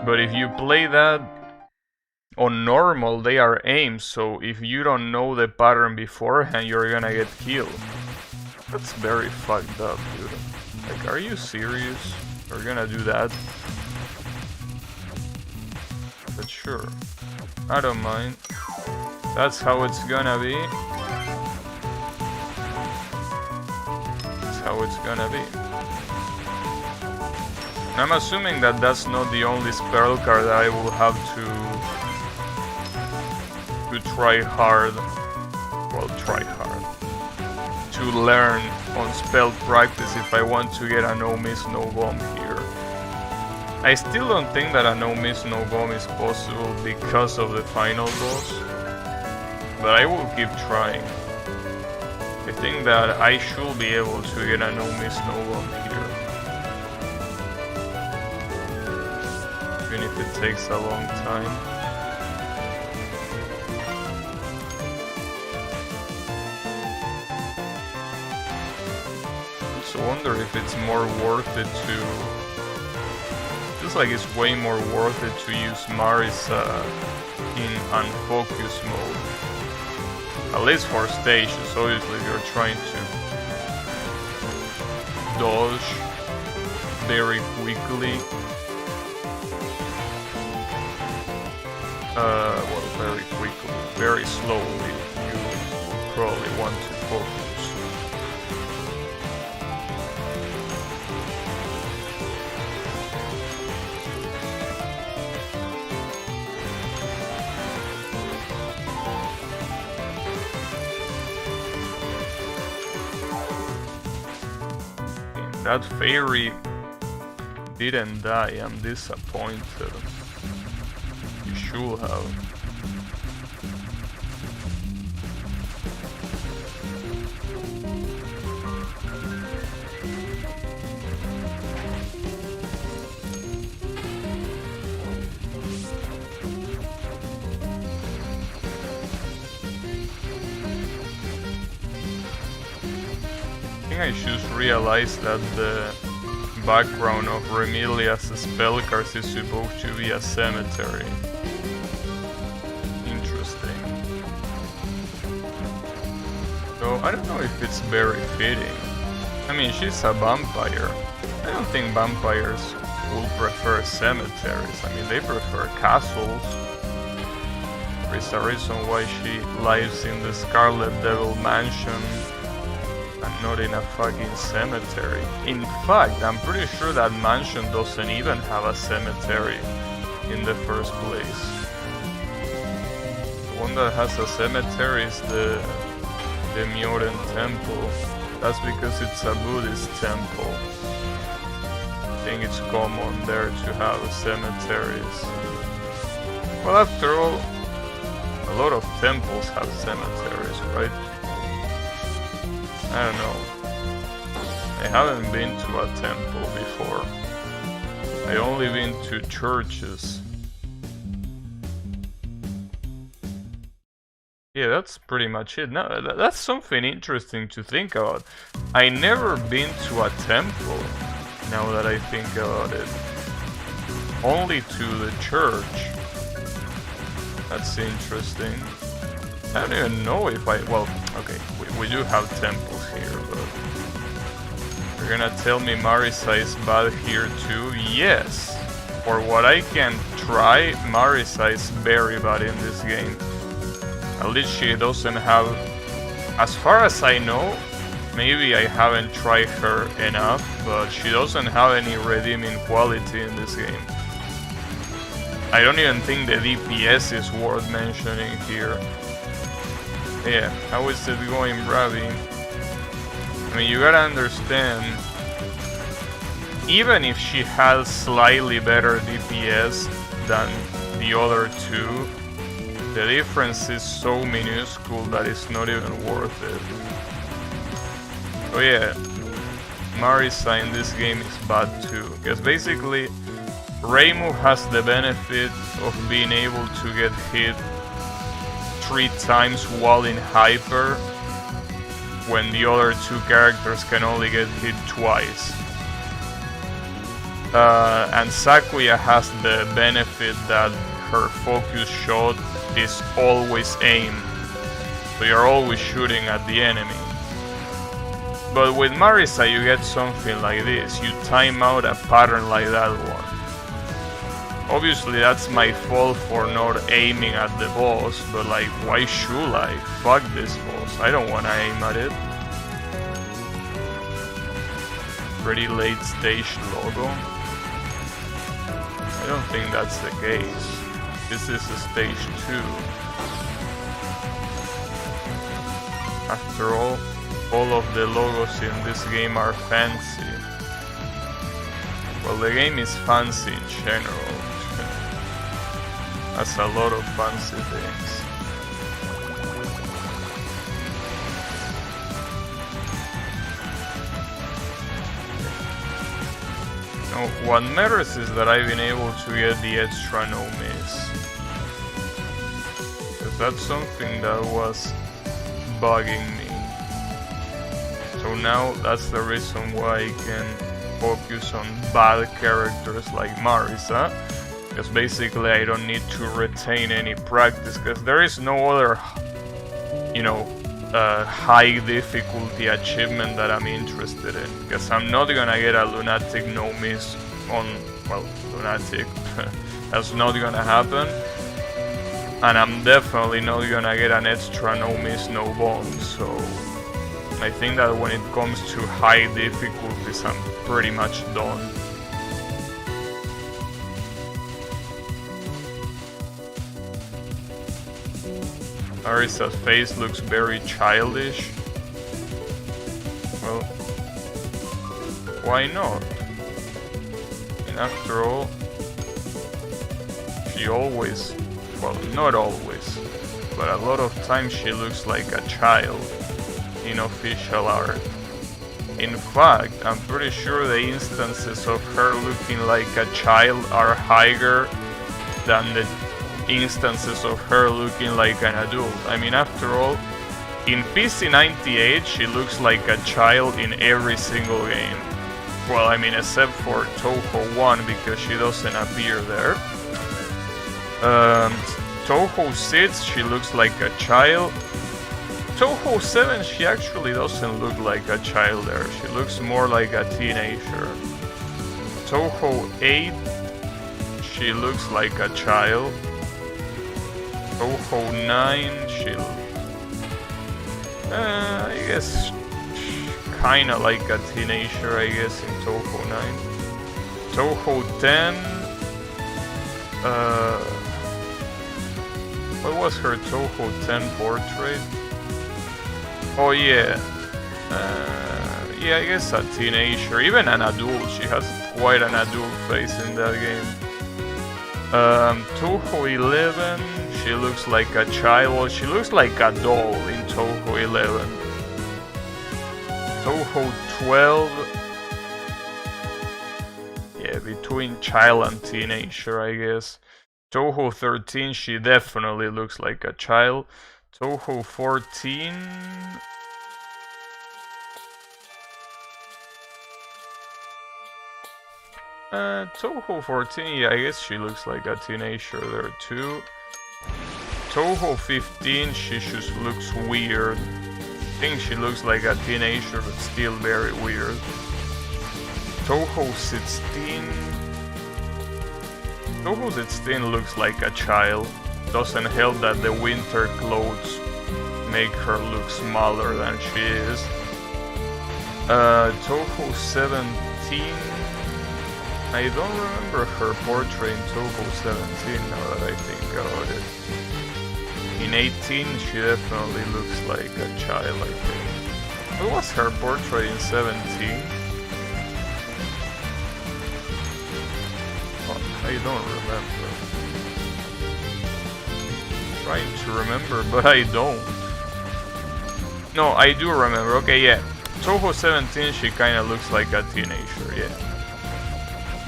But if you play that on normal, they are aimed, so if you don't know the pattern beforehand, you're gonna get killed. That's very fucked up, dude. Like, are you serious? We're gonna do that? But sure, I don't mind. That's how it's gonna be. That's how it's gonna be. And I'm assuming that that's not the only spell card that I will have to try hard. Well, try hard. To learn on spell practice if I want to get a no miss no bomb here. I still don't think that a no miss no bomb is possible because of the final boss, but I will keep trying. I think that I should be able to get a no miss no bomb here, even if it takes a long time. I wonder if it's more worth it to... Feels like it's way more worth it to use Marisa in unfocus mode. At least for stages, obviously if you're trying to dodge very quickly. Well, very quickly, very slowly, you probably want to focus. That fairy didn't die, I'm disappointed. You should have. I just realized that the background of Remilia's spellcards is supposed to be a cemetery. Interesting. So I don't know if it's very fitting. I mean, she's a vampire. I don't think vampires will prefer cemeteries. I mean, they prefer castles. There is a reason why she lives in the Scarlet Devil Mansion and not in a fucking cemetery. In fact, I'm pretty sure that mansion doesn't even have a cemetery in the first place. The one that has a cemetery is the Myoren Temple. That's because it's a Buddhist temple. I think it's common there to have cemeteries. Well, after all, a lot of temples have cemeteries, right? I don't know. I haven't been to a temple before. I only been to churches. Yeah, that's pretty much it. Now, that's something interesting to think about. I never been to a temple, now that I think about it. Only to the church. That's interesting. I don't even know if I... Well, okay, we do have temples here, but... You're gonna tell me Marisa is bad here too? Yes! For what I can try, Marisa is very bad in this game. At least she doesn't have... As far as I know, maybe I haven't tried her enough, but she doesn't have any redeeming quality in this game. I don't even think the DPS is worth mentioning here. Yeah, how is it going, Ravi? I mean, you gotta understand, even if she has slightly better DPS than the other two, the difference is so minuscule that it's not even worth it. So yeah, Marisa in this game is bad too, because basically Reimu has the benefit of being able to get hit 3 times while in hyper, when the other two characters can only get hit twice. And Sakuya has the benefit that her focus shot is always aimed, so you're always shooting at the enemy. But with Marisa you get something like this, you time out a pattern like that one. Obviously that's my fault for not aiming at the boss, but like, why should I? Fuck this boss, I don't wanna aim at it. Pretty late stage logo. I don't think that's the case. This is a stage 2. After all of the logos in this game are fancy. Well, the game is fancy in general. That's a lot of fancy things. Now, what matters is that I've been able to get the extra no miss. Because that's something that was bugging me. So now that's the reason why I can focus on bad characters like Marisa, because basically I don't need to retain any practice, because there is no other, you know, high difficulty achievement that I'm interested in, because I'm not gonna get a lunatic no miss on, well, lunatic, that's not gonna happen, and I'm definitely not gonna get an extra no miss no bones, so I think that when it comes to high difficulties I'm pretty much done. Marisa's face looks very childish. Well, why not? And after all, she always, well, not always, but a lot of times she looks like a child in official art. In fact, I'm pretty sure the instances of her looking like a child are higher than the instances of her looking like an adult. I mean, after all, in PC 98 she looks like a child in every single game. Well, I mean, except for Touhou 1 because she doesn't appear there. Touhou 6 she looks like a child. Touhou 7 she actually doesn't look like a child there, she looks more like a teenager. Touhou 8 she looks like a child. Touhou 9, I guess, kinda like a teenager, I guess, in Touhou 9. Touhou 10, what was her Touhou 10 portrait? Oh yeah, yeah, I guess a teenager, even an adult, she has quite an adult face in that game. Touhou 11, she looks like a child, well, she looks like a doll in Touhou 11. Touhou 12, yeah, between child and teenager, I guess. Touhou 13, she definitely looks like a child. Touhou 14... Touhou 14, yeah, I guess she looks like a teenager there too. Touhou 15, she just looks weird. I think she looks like a teenager, but still very weird. Touhou 16... Touhou 16 looks like a child. Doesn't help that the winter clothes make her look smaller than she is. Touhou 17... I don't remember her portrait in Touhou 17 now that I think about it. In 18 she definitely looks like a child, I think. What was her portrait in 17? Oh, I don't remember. I'm trying to remember, but I don't. No, I do remember. Okay, yeah. Touhou 17 she kinda looks like a teenager, yeah.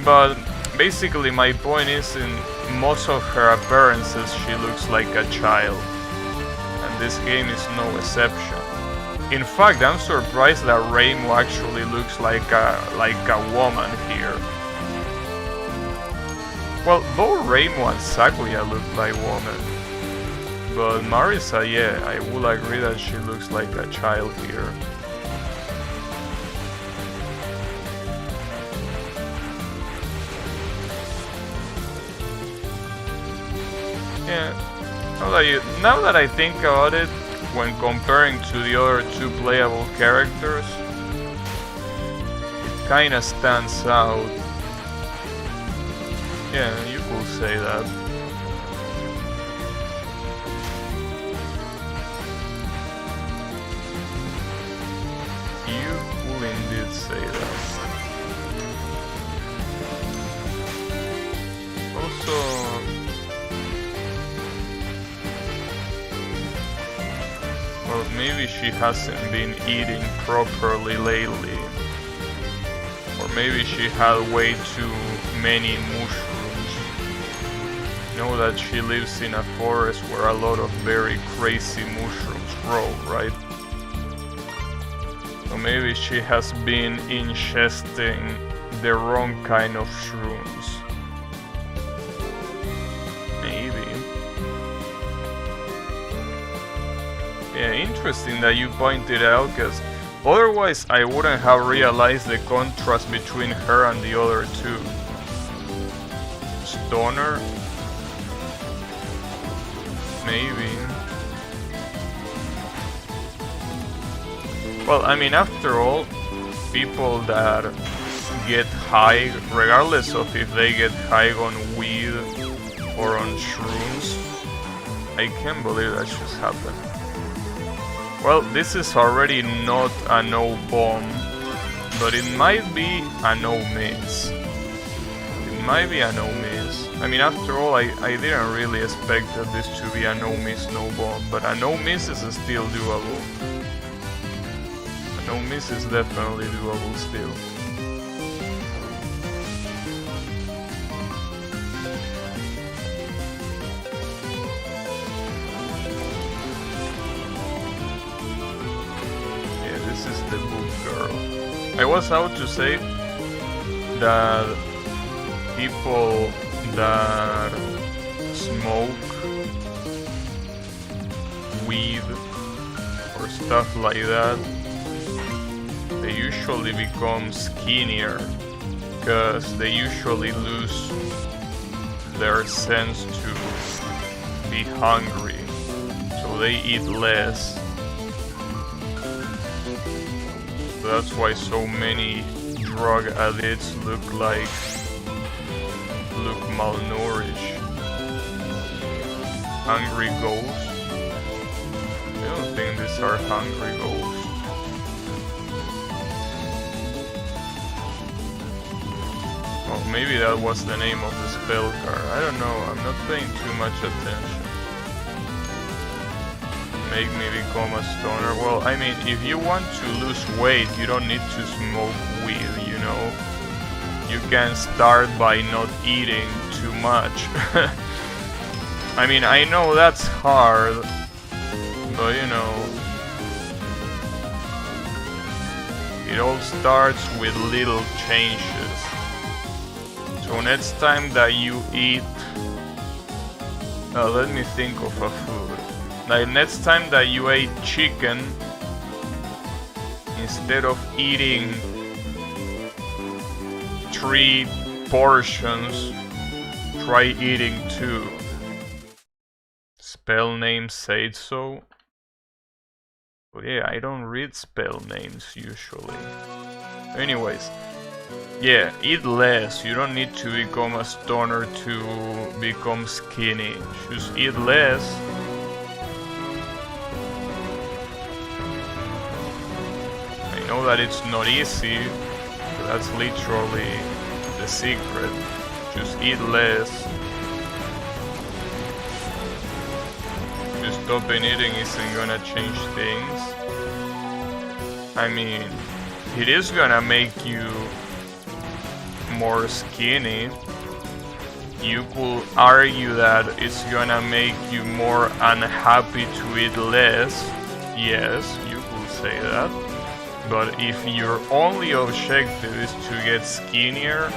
But basically my point is, in most of her appearances she looks like a child, and this game is no exception. In fact, I'm surprised that Reimu actually looks like a woman here. Well, both Raimo and Sakuya look like women. But Marisa, yeah, I will agree that she looks like a child here. Yeah, now that I think about it, when comparing to the other two playable characters, it kinda stands out. Yeah, you could say that. You could indeed say that. Also, well, maybe she hasn't been eating properly lately. Or maybe she had way too many mushrooms. You know that she lives in a forest where a lot of very crazy mushrooms grow, right? So maybe she has been ingesting the wrong kind of shrooms. Maybe. Yeah, interesting that you pointed out, because otherwise I wouldn't have realized the contrast between her and the other two. Stoner? Maybe. Well, I mean, after all, people that get high, regardless of if they get high on weed or on shrooms, I can't believe that just happened. Well, this is already not a no bomb, but it might be a no miss. It might be a no miss. I mean, after all, I didn't really expect that this to be a no miss, no bomb, but a no miss is still doable. A no miss is definitely doable still. The book girl. I was out to say that people that smoke weed or stuff like that, they usually become skinnier because they usually lose their sense to be hungry, so they eat less. That's why so many drug addicts look malnourished. Hungry ghosts? I don't think these are hungry ghosts. Well, maybe that was the name of the spell card. I don't know, I'm not paying too much attention. Make me become a stoner. Well, I mean, if you want to lose weight, you don't need to smoke weed, you know? You can start by not eating too much. I mean, I know that's hard, but you know, it all starts with little changes. So next time that you eat, let me think of a food. Like next time that you ate chicken, instead of eating 3 portions, try eating 2. Spell names say so. But yeah, I don't read spell names usually. Anyways, yeah, eat less. You don't need to become a stoner to become skinny. Just eat less. I know that it's not easy, but that's literally the secret. Just eat less. Just stopping eating isn't gonna change things. I mean, it is gonna make you more skinny. You could argue that it's gonna make you more unhappy to eat less. Yes, you could say that. But if your only objective is to get skinnier,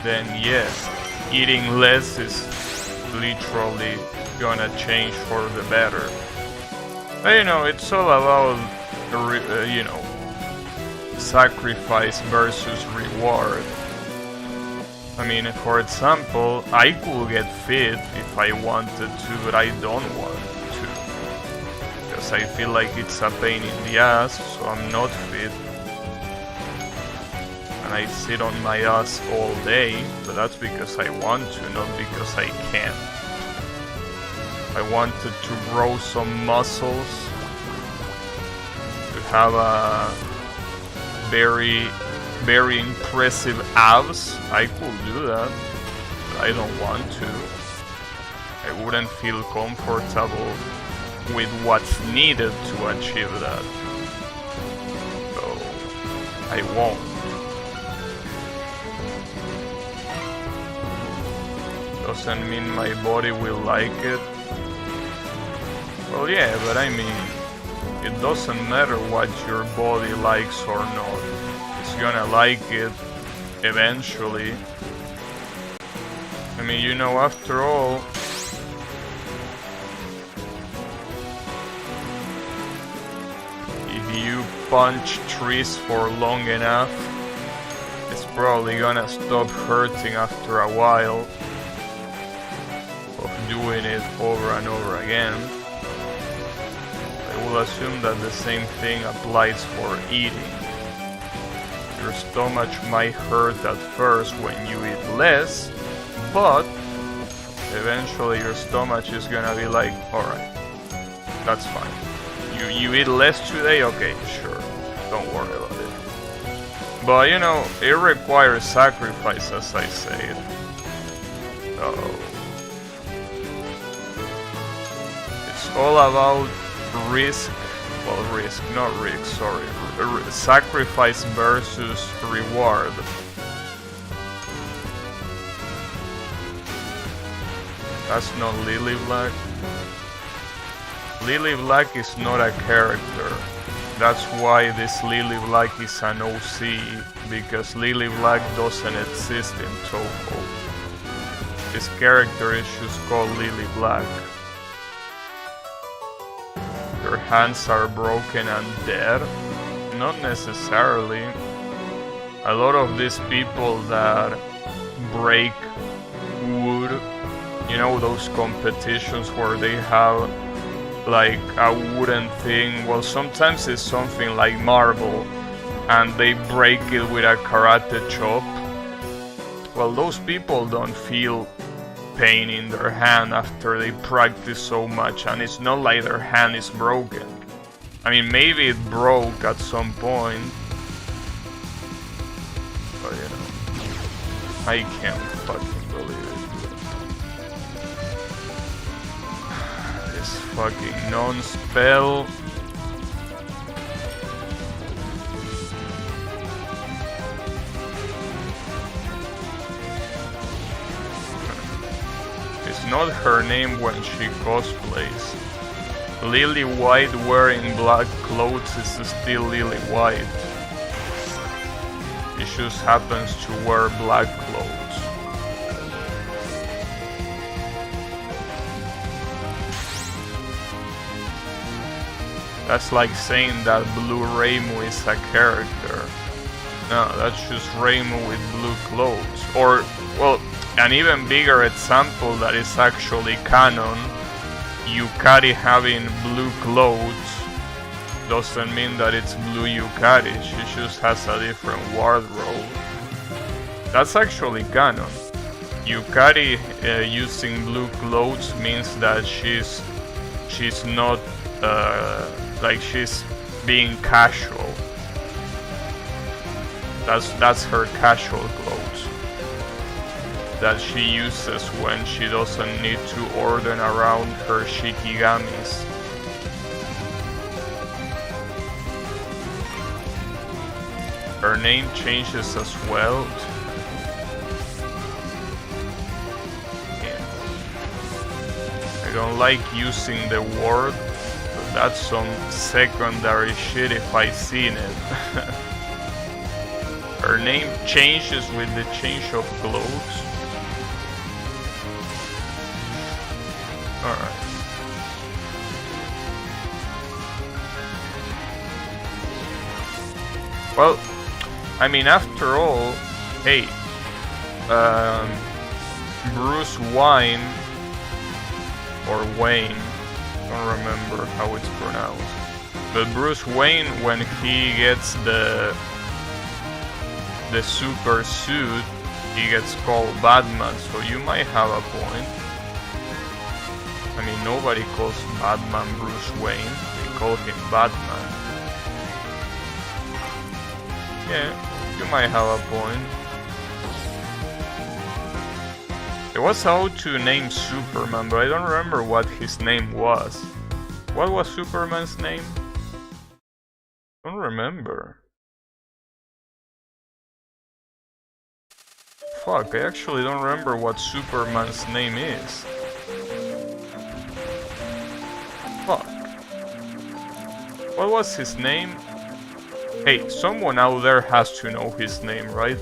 then yes, eating less is literally gonna change for the better. But you know, it's all about, you know, sacrifice versus reward. I mean, for example, I could get fit if I wanted to, but I don't want to. Because I feel like it's a pain in the ass, so I'm not fit. And I sit on my ass all day, but that's because I want to, not because I can. I wanted to grow some muscles, to have a very impressive abs. I could do that, but I don't want to. I wouldn't feel comfortable with what's needed to achieve that. So I won't. Doesn't mean my body will like it. Well, yeah, but I mean, it doesn't matter what your body likes or not. It's gonna like it eventually. I mean, you know, after all, if you punch trees for long enough, it's probably gonna stop hurting after a while of doing it over and over again. I will assume that the same thing applies for eating. Your stomach might hurt at first when you eat less, but eventually your stomach is gonna be like, alright, that's fine. You eat less today? Okay, sure. Don't worry about it. But you know, it requires sacrifice, as I said. It's all about risk, well, risk, not risk, sorry, sacrifice versus reward. That's not Lily Black. Lily Black is not a character. That's why this Lily Black is an OC, because Lily Black doesn't exist in Touhou. This character is just called Lily Black. Their hands are broken and dead? Not necessarily. A lot of these people that break wood, you know, those competitions where they have like a wooden thing, well, sometimes it's something like marble and they break it with a karate chop. Well, those people don't feel pain in their hand after they practice so much, and it's not like their hand is broken. I mean, maybe it broke at some point, but you know, I can't fucking believe it. This fucking non-spell. Not her name when she cosplays. Lily White wearing black clothes is still Lily White. She just happens to wear black clothes. That's like saying that Blue Rainbow is a character. No, that's just Rainbow with blue clothes. Or, well, an even bigger example that is actually canon, Yukari having blue clothes doesn't mean that it's blue Yukari, she just has a different wardrobe. That's actually canon. Yukari using blue clothes means that she's not like she's being casual. That's her casual clothes that she uses when she doesn't need to order around her shikigamis. Her name changes as well. I don't like using the word, but that's some secondary shit if I seen it. Her name changes with the change of clothes. Alright. Well, I mean, after all, hey, Bruce Wayne, or Wayne, I don't remember how it's pronounced, but Bruce Wayne, when he gets the super suit, he gets called Batman, so you might have a point. I mean, nobody calls Batman Bruce Wayne, they call him Batman. Yeah, you might have a point. It was how to name Superman, but I don't remember what his name was. What was Superman's name? I don't remember. Fuck, I actually don't remember what Superman's name is. Fuck. What was his name? Hey, someone out there has to know his name, right?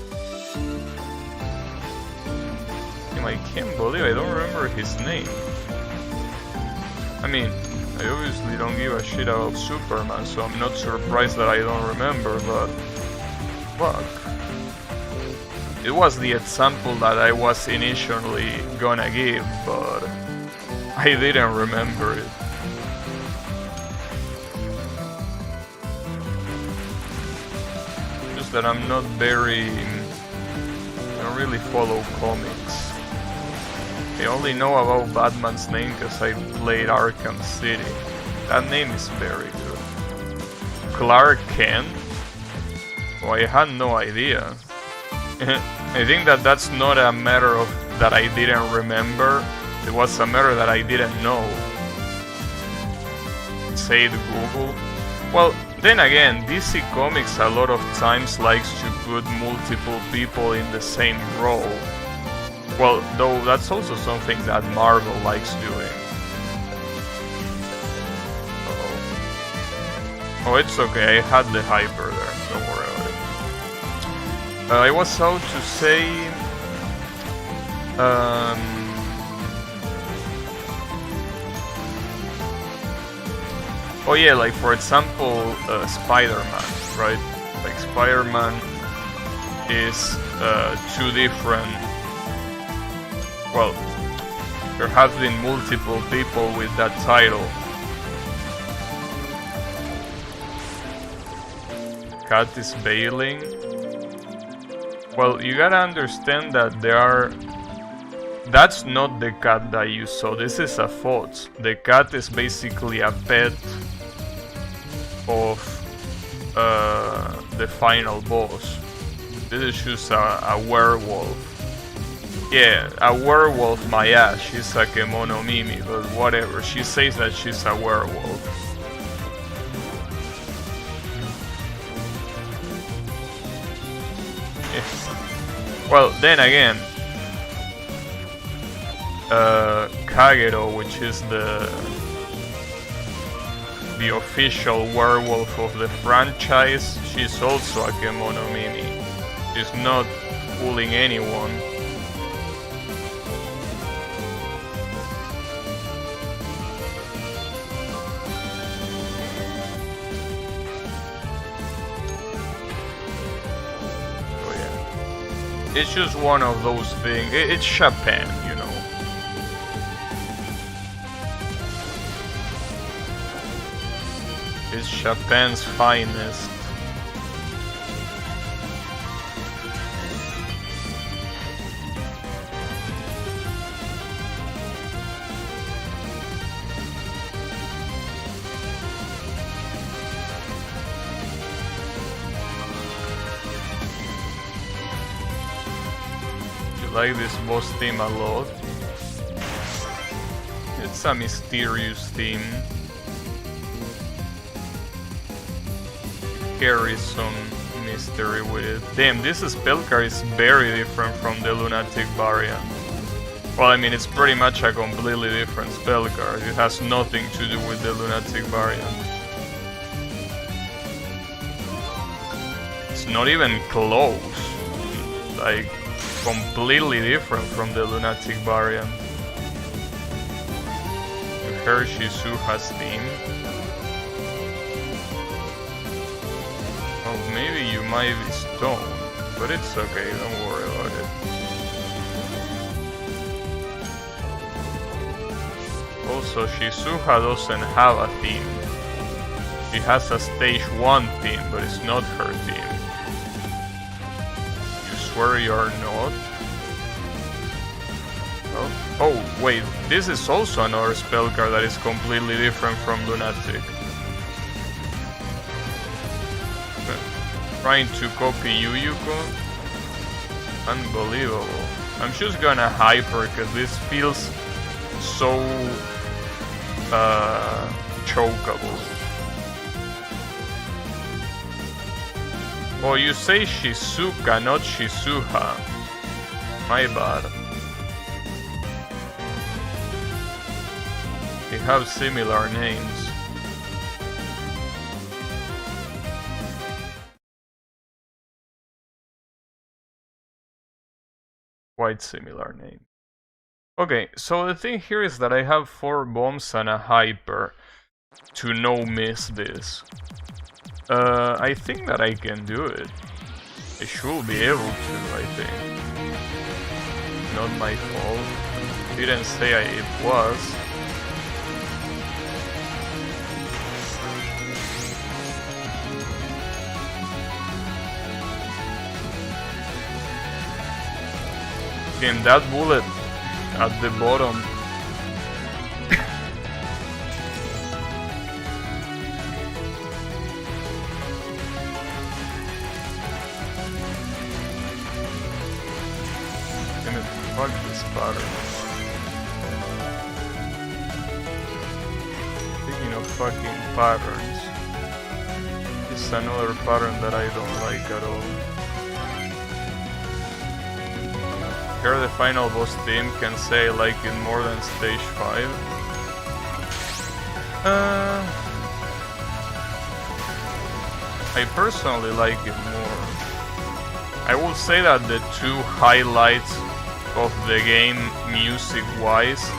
I can't believe I don't remember his name. I mean, I obviously don't give a shit about Superman, so I'm not surprised that I don't remember, but... fuck. It was the example that I was initially gonna give, but... I didn't remember it. Just that I'm not very... I don't really follow comics. I only know about Batman's name because I played Arkham City. That name is very good. Clark Kent? Oh, I had no idea. I think that that's not a matter of that I didn't remember. It was a matter that I didn't know. Say the Google. Well, then again, DC Comics a lot of times likes to put multiple people in the same role. Well, though that's also something that Marvel likes doing. Oh, it's okay, I had the hyper there, don't worry about it. I was out to say... oh yeah, like for example, Spider-Man, right? Like Spider-Man is two different... well, there have been multiple people with that title. Cat is bailing. Well, you gotta understand that there are... that's not the cat that you saw, this is a fox. The cat is basically a pet of the final boss. This is just a werewolf. Yeah, a werewolf, my ass, she's a Kemono Mimi, but whatever, she says that she's a werewolf. Yeah. Well, then again, Kagero, which is the official werewolf of the franchise, she's also a Kemono Mimi. She's not fooling anyone. It's just one of those things. It's Japan, you know. It's Japan's finest. I like this boss theme a lot. It's a mysterious theme. Carries some mystery with it. Damn, this spellcard is very different from the Lunatic variant. Well, I mean, it's pretty much a completely different spellcard. It has nothing to do with the Lunatic variant. It's not even close. Like... completely different from the Lunatic variant. her Shizuha's theme. Oh, maybe you might be stoned, but it's okay, don't worry about it. Also, Shizuha doesn't have a theme. She has a stage 1 theme, but it's not her theme. You swear you're not? Oh, wait, this is also another spell card that is completely different from Lunatic. Trying to copy Yuyuko? Unbelievable. I'm just gonna hyper because this feels so chokeable. Oh, you say Shizuka, not Shizuha. My bad. They have similar names. Quite similar name. Okay, so the thing here is that I have 4 bombs and a hyper to no miss this. I think that I can do it. I should be able to, I think. Not my fault. Didn't say it was. Damn, that bullet at the bottom. Fuck this pattern. Speaking of fucking patterns, it's another pattern that I don't like at all. Here the final boss theme can say I like it more than stage 5. I personally like it more. I will say that the 2 highlights of the game music wise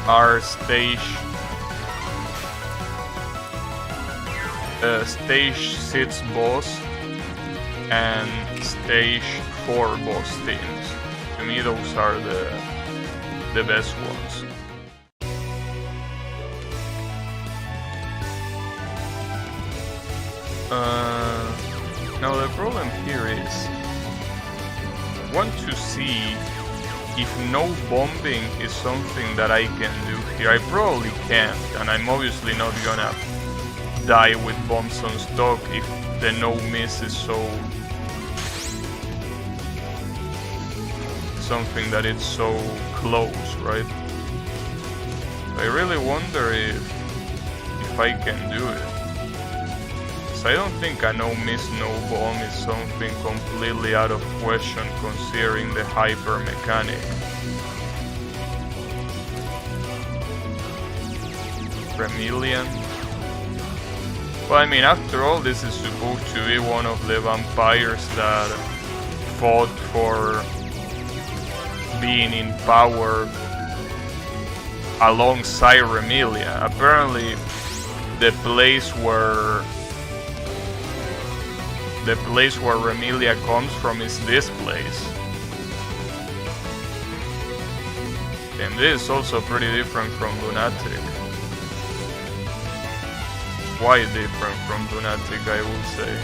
are stage 6 boss and stage 4 boss themes. To me those are the best ones. Now the problem here is I want to see if no bombing is something that I can do here. I probably can't, and I'm obviously not gonna die with bombs on stock if the no miss is so something that it's so close, right? I really wonder if I can do it. So I don't think a no miss no bomb is something completely out of question considering the hyper mechanic. Remelian. Well, I mean, after all, this is supposed to be one of the vampires that fought for being in power alongside Remelia. Apparently, the place where Remelia comes from is this place. And this is also pretty different from Lunatic. Quite different from Lunatic, I would say.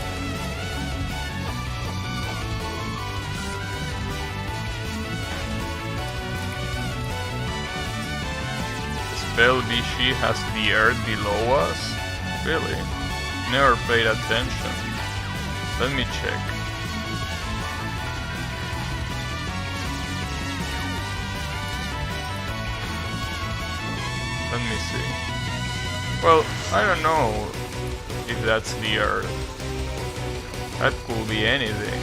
Spell Vichy has the earth below us? Really? Never paid attention. Let me check. Let me see. Well, I don't know if that's the earth. That could be anything.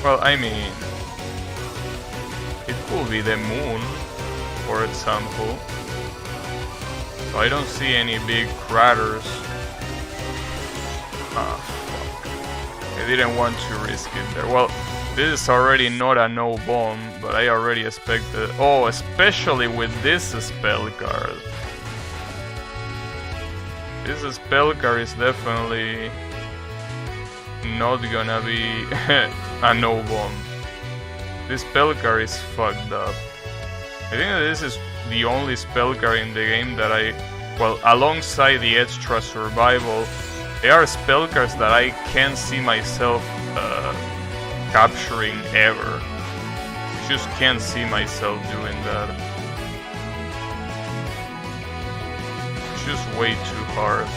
Well, I mean, it could be the moon, for example. So I don't see any big craters. Ah, fuck. I didn't want to risk it there. Well, This is already not a no bomb, but I already expected. Oh, especially with this spell card. This spell card is definitely not gonna be a no bomb. This spell card is fucked up. I think that this is the only spell card in the game that well, alongside the extra survival, there are spell cards that I can't see myself capturing ever. Just can't see myself doing that. It's just way too hard.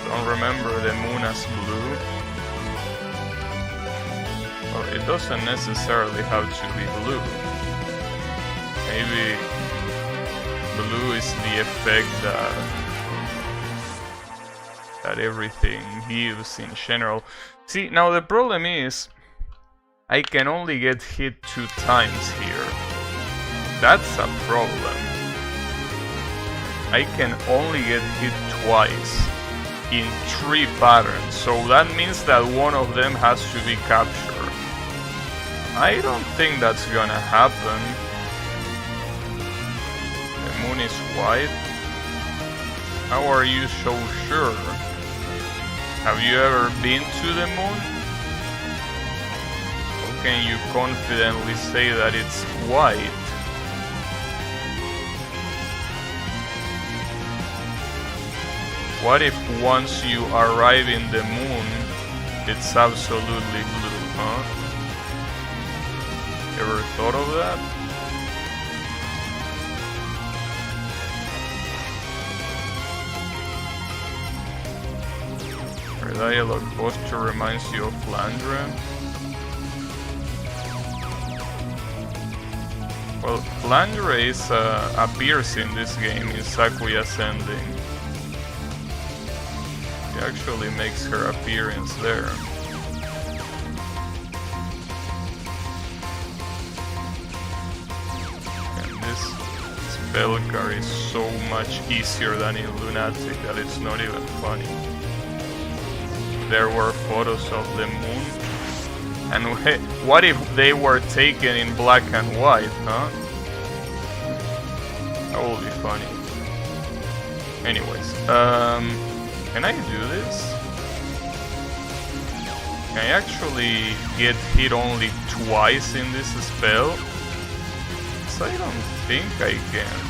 Don't remember the moon as blue. Well, it doesn't necessarily have to be blue. Maybe blue is the effect that everything gives in general. See, now the problem is I can only get hit 2 times here. That's a problem. I can only get hit twice in 3 patterns, so that means that one of them has to be captured. I don't think that's gonna happen. The moon is white. How are you so sure? Have you ever been to the moon? How can you confidently say that it's white? What if once you arrive in the moon, it's absolutely blue, huh? Ever thought of that? Her dialogue posture reminds you of Flandre. Well, Flandre appears in this game in Sakui Ascending. She actually makes her appearance there. And this spell card is so much easier than in Lunatic that it's not even funny. There were photos of the moon. And what if they were taken in black and white, huh? That will be funny. Anyways, can I do this? Can I actually get hit only twice in this spell? So I don't think I can.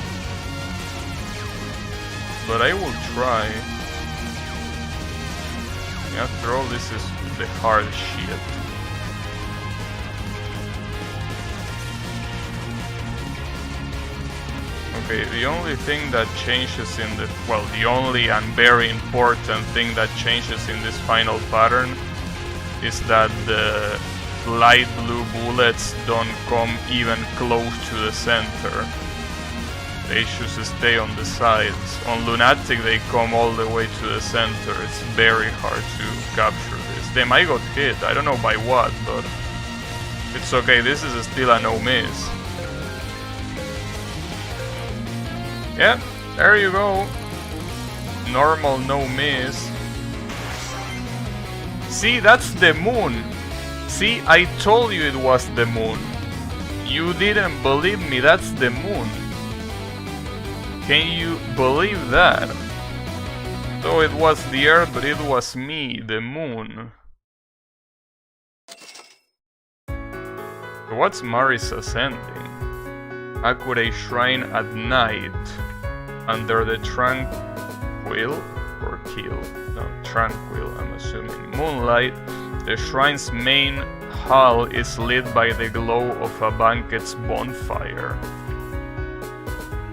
But I will try. After all, this is the hard shit. Okay, the only thing that changes in the... well, the only and very important thing that changes in this final pattern is that the light blue bullets don't come even close to the center. They just stay on the sides. On Lunatic they come all the way to the center. It's very hard to capture this. Damn, I got hit. I don't know by what, but it's okay. This is still a no miss. Yeah, there you go. Normal no miss. See, that's the moon. See, I told you it was the moon. You didn't believe me, that's the moon. Can you believe that? Though it was the Earth, but it was me, the moon. So what's Marisa sending? Accurate shrine at night. Under the tranquil or kill? No, tranquil, I'm assuming. Moonlight. The shrine's main hall is lit by the glow of a banquet's bonfire.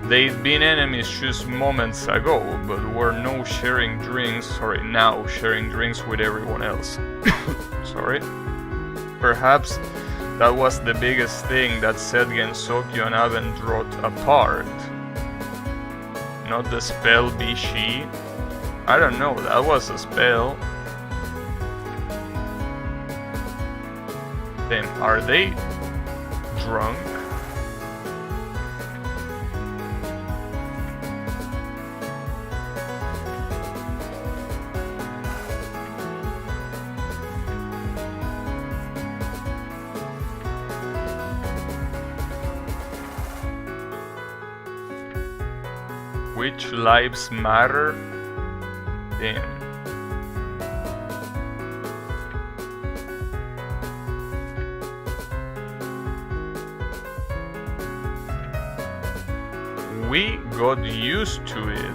They'd been enemies just moments ago, but were now sharing drinks with everyone else. Sorry. Perhaps that was the biggest thing that set Gensokyo and Abendroth apart. Not the spell Bishi. I don't know, that was a spell. Then, are they drunk? Which lives matter? Damn. We got used to it.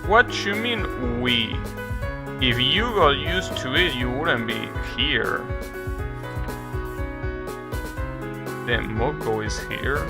What you mean we? If you got used to it, you wouldn't be here. Then Moko is here.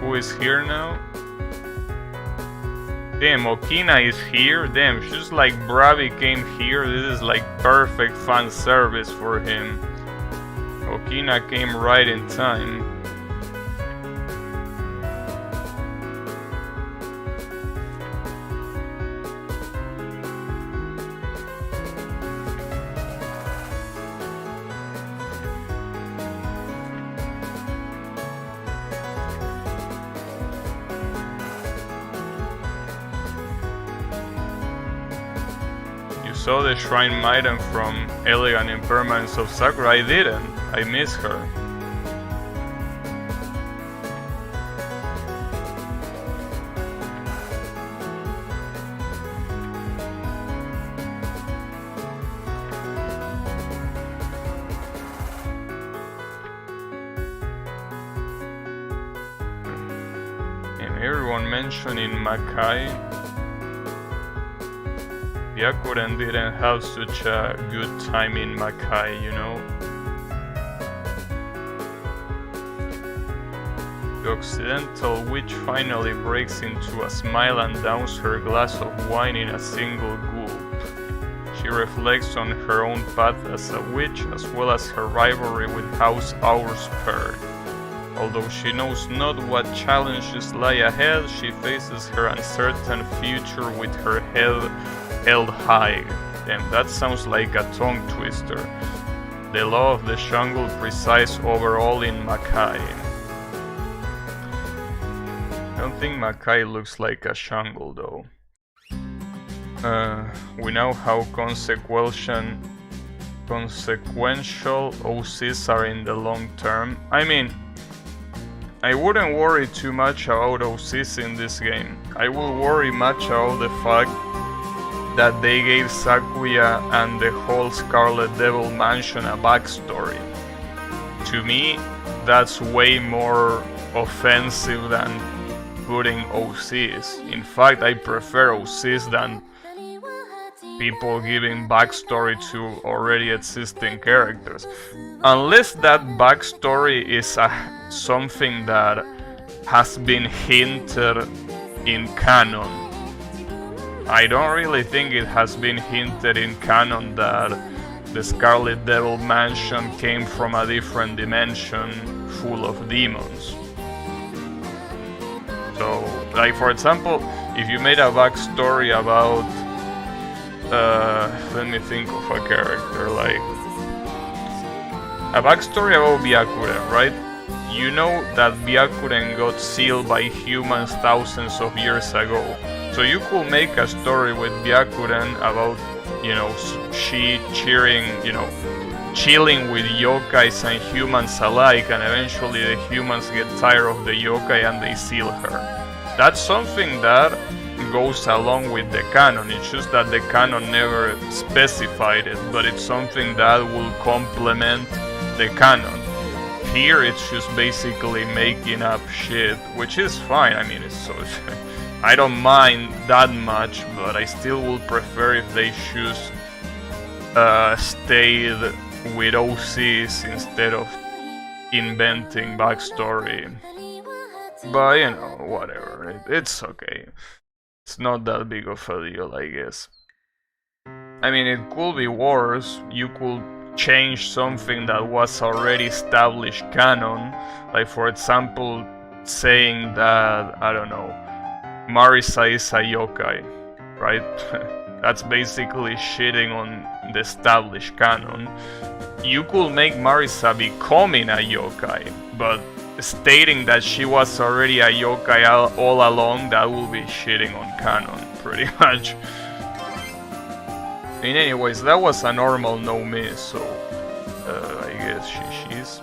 Who is here now? Damn, Okina is here. Damn, just like Bravi came here. This is like perfect fan service for him. Okina came right in time. Saw the Shrine Maiden from Elegant Impermanence of Sakura. I didn't. I miss her. And everyone mentioning Makai. Byakuren didn't have such a good time in Makai, you know. The Occidental Witch finally breaks into a smile and downs her glass of wine in a single gulp. She reflects on her own path as a witch, as well as her rivalry with House Auerspurd. Although she knows not what challenges lie ahead, she faces her uncertain future with her head held high. Damn, that sounds like a tongue twister. The law of the jungle presides over all in Makai. I don't think Makai looks like a jungle though. We know how consequential OCs are in the long term. I mean, I wouldn't worry too much about OCs in this game. I will worry much about the fact that they gave Sakuya and the whole Scarlet Devil Mansion a backstory. To me, that's way more offensive than putting OCs. In fact, I prefer OCs than people giving backstory to already existing characters. Unless that backstory is something that has been hinted in canon. I don't really think it has been hinted in canon that the Scarlet Devil Mansion came from a different dimension full of demons. So, like for example, if you made a backstory about, let me think of a character, like a backstory about Byakuren, right? You know that Byakuren got sealed by humans thousands of years ago. So you could make a story with Byakuren about, you know, she cheering, you know, chilling with yokais and humans alike, and eventually the humans get tired of the yokai and they seal her. That's something that goes along with the canon. It's just that the canon never specified it, but it's something that will complement the canon. Here it's just basically making up shit, which is fine. I mean, it's so I don't mind that much, but I still would prefer if they choose stayed with OCs instead of inventing backstory. But you know, whatever, it's okay. It's not that big of a deal, I guess. I mean, it could be worse. You could change something that was already established canon. Like, for example, saying that, I don't know, Marisa is a yokai, right? That's basically shitting on the established canon. You could make Marisa becoming a yokai, but stating that she was already a yokai all along, that will be shitting on canon, pretty much. Anyways, that was a normal no miss, so I guess she's